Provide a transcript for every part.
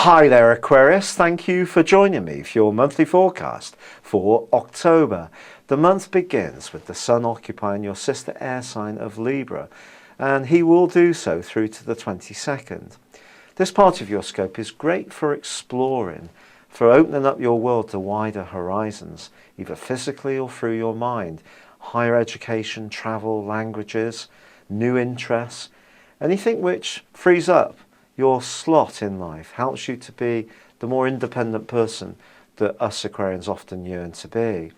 Hi there Aquarius, thank you for joining me for your monthly forecast for October. The month begins with the Sun occupying your sister air sign of Libra, and he will do so through to the 22nd. This part of your scope is great for exploring, for opening up your world to wider horizons, either physically or through your mind. Higher education, travel, languages, new interests, anything which frees up your slot in life, helps you to be the more independent person that us Aquarians often yearn to be.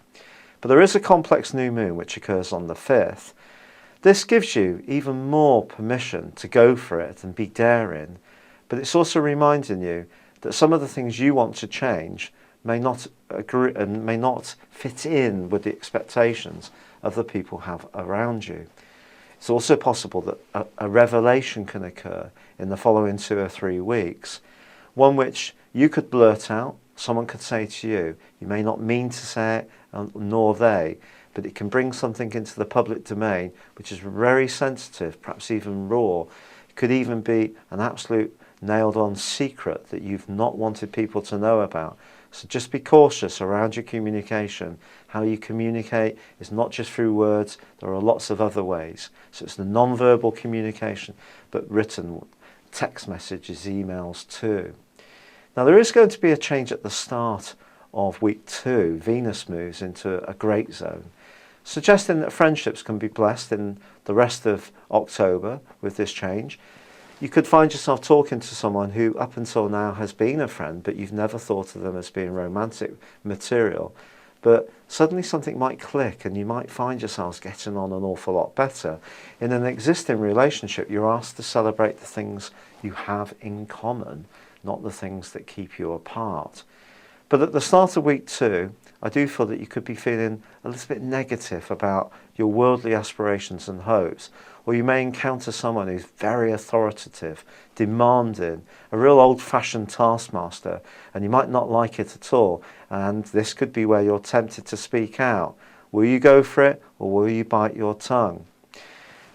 But there is a complex new moon which occurs on the 5th. This gives you even more permission to go for it and be daring, but it's also reminding you that some of the things you want to change may not agree and may not fit in with the expectations of the people who have around you. It's also possible that a revelation can occur in the following 2 or 3 weeks, one which you could blurt out, someone could say to you, you may not mean to say it, nor they, but it can bring something into the public domain which is very sensitive, perhaps even raw. It could even be an absolute nailed-on secret that you've not wanted people to know about. So just be cautious around your communication. How you communicate is not just through words, there are lots of other ways. So it's the non-verbal communication, but written, text messages, emails too. Now there is going to be a change at the start of week 2. Venus moves into a great zone, suggesting that friendships can be blessed in the rest of October with this change. You could find yourself talking to someone who up until now has been a friend, but you've never thought of them as being romantic material. But suddenly something might click and you might find yourselves getting on an awful lot better. In an existing relationship, you're asked to celebrate the things you have in common, not the things that keep you apart. But at the start of week 2, I do feel that you could be feeling a little bit negative about your worldly aspirations and hopes, or you may encounter someone who's very authoritative, demanding, a real old-fashioned taskmaster, and you might not like it at all, and this could be where you're tempted to speak out. Will you go for it, or will you bite your tongue?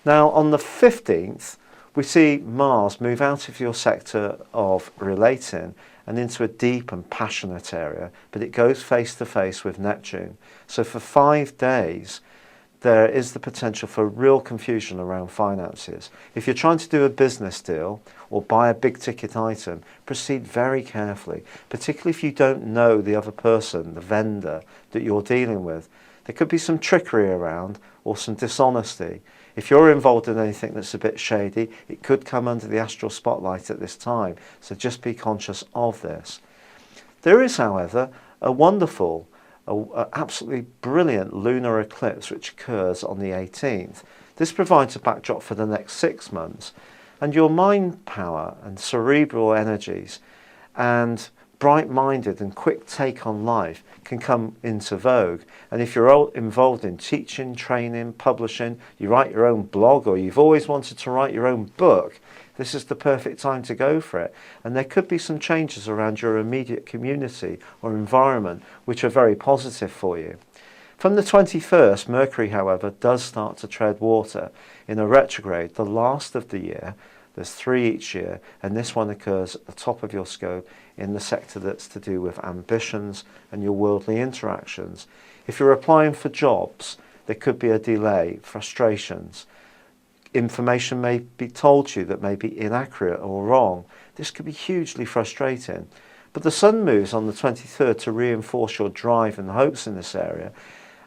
Now, on the 15th, we see Mars move out of your sector of relating and into a deep and passionate area, but it goes face to face with Neptune. So for 5 days, there is the potential for real confusion around finances. If you're trying to do a business deal or buy a big ticket item, proceed very carefully, particularly if you don't know the other person, the vendor that you're dealing with. There could be some trickery around or some dishonesty. If you're involved in anything that's a bit shady, it could come under the astral spotlight at this time, so just be conscious of this. There is, however, a wonderful, absolutely brilliant lunar eclipse which occurs on the 18th. This provides a backdrop for the next 6 months, and your mind power and cerebral energies and bright-minded and quick take on life can come into vogue. And if you're involved in teaching, training, publishing, you write your own blog, or you've always wanted to write your own book, this is the perfect time to go for it. And there could be some changes around your immediate community or environment which are very positive for you. From the 21st, Mercury, however, does start to tread water in a retrograde, the last of the year. There's 3 each year, and this one occurs at the top of your scope in the sector that's to do with ambitions and your worldly interactions. If you're applying for jobs, there could be a delay, frustrations. Information may be told you that may be inaccurate or wrong. This could be hugely frustrating. But the Sun moves on the 23rd to reinforce your drive and hopes in this area.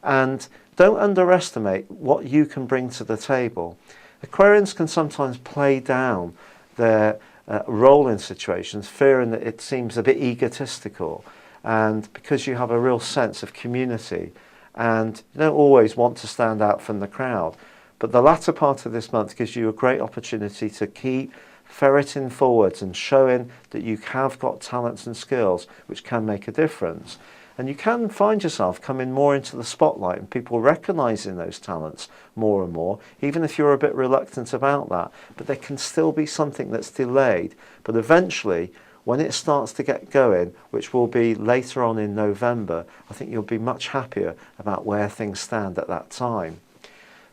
And don't underestimate what you can bring to the table. Aquarians can sometimes play down their role in situations, fearing that it seems a bit egotistical, and because you have a real sense of community and you don't always want to stand out from the crowd. But the latter part of this month gives you a great opportunity to keep ferreting forwards and showing that you have got talents and skills which can make a difference. And you can find yourself coming more into the spotlight and people recognising those talents more and more, even if you're a bit reluctant about that. But there can still be something that's delayed. But eventually, when it starts to get going, which will be later on in November, I think you'll be much happier about where things stand at that time.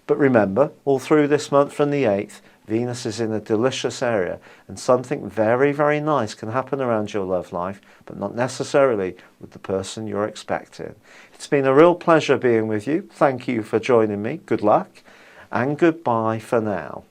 But remember, all through this month from the 8th, Venus is in a delicious area, and something very, very nice can happen around your love life, but not necessarily with the person you're expecting. It's been a real pleasure being with you. Thank you for joining me. Good luck, and goodbye for now.